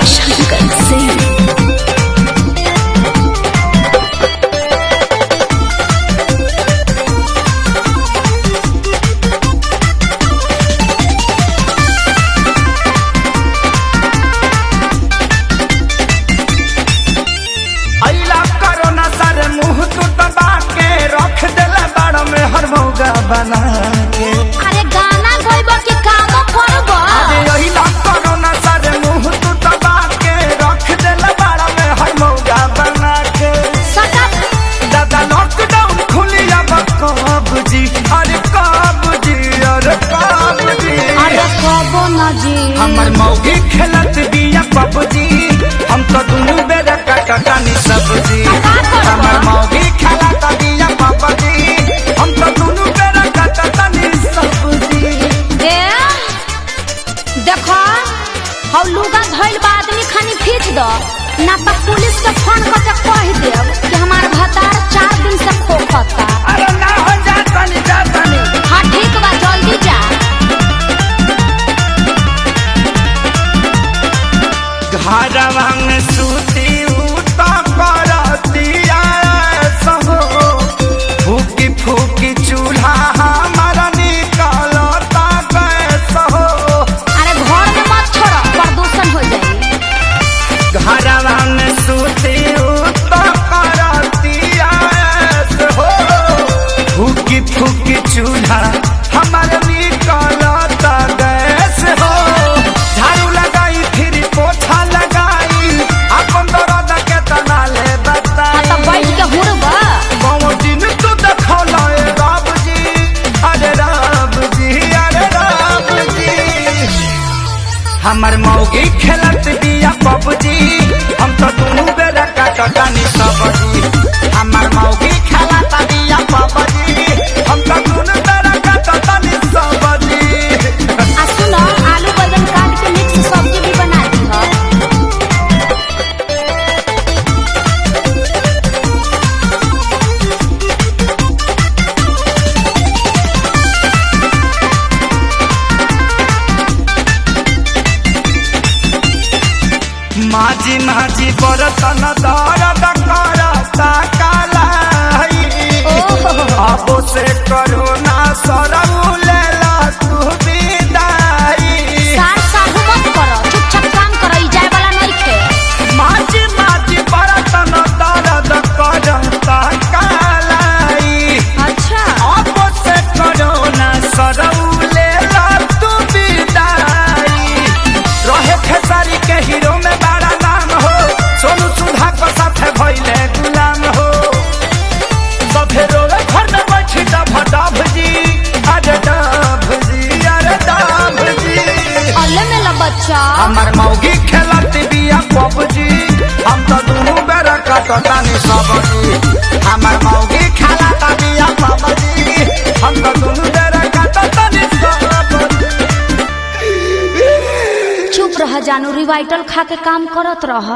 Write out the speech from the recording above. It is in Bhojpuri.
शंकर सिंह। बना के अरे गाना गइब के काम करब। अरे यही ला कोरोना सारे मुंह तू दबा के रख देला बाड़ा में हर मौगा बना के। सटक दादा लॉकडाउन खुली अब कब जी, अरे कब जी, अरे कब जी, अरे कबो न जी। हमर मौगी खेलत बिया पबजी, हम तो दुनू बेरा कटकानी सब्जी। हमर मौगी खेलत बिया पबजी, हम तो दुनू बेरा कटकानी सब्जी। देखो हौ लुगा धइल बा आदमी खानी खींच दो ना तो पुलिस के फोन करके कह देब कि हमार भतार 4 दिन से खोखता। अरे ना हो जातानी जातानी। हाँ ठीक बा जल्दी जा। घरवा में सूती उता करतिया सहो, फूकी फूकी चूल्हा हमारा निकलता गैस हो। अरे घर में मत छोड़ो प्रदूषण हो जाई। घरवा में सूती उता करतिया सहो, फूकी फूकी चूल्हा हमारा निकलता गैस हो। झाड़ू लगाई फिर पोछा लगाई, अपन दर्द के तना ले बता। हाँ तो बैठ के हुड़बा। बाबू दिन तू देखौला ए राम जी, अरे राम जी, अरे राम जी। हमर मौगी खेलत बिया पबजी, हम तो दुनू बेरा कटकानी सब्जी। हमर मौगी खेलत बिया पबजी, हम तो दुनू बेरा कटकानी सब्जी। आ सुनो आलू बैंगन काट के मिक्स सब्जी भी बना दी हो। माझी माझी बरतन दर्द करता कालाई, अब से करोना सरऊ लेला तू विदाई। सार साहू मत करो चुपचाप काम करो ई जाए वाला नहीं खे। माझी माझी बरतन दर्द करता कालाई, अच्छा अब से करोना सरऊ लेला तू विदाई। रहे खेसारी के हीरो में बड़ा नाम हो, सोनू सुधा को साथे भइले गुलाम हो। सभे रोवे घर में बैठी डभ जी, अरे डभ जी, अरे डभ जी। अल्ले मेला बच्चा। हमर मौगी खेलत बिया पबजी, हम तो दुनू बेरा कटकानी सब्जी। हमर मौगी खेलत बिया पबजी, हम तो दुनू बेरा कटकानी सब्जी। चुप रह जानू रिवाइटल खा के काम करत रह।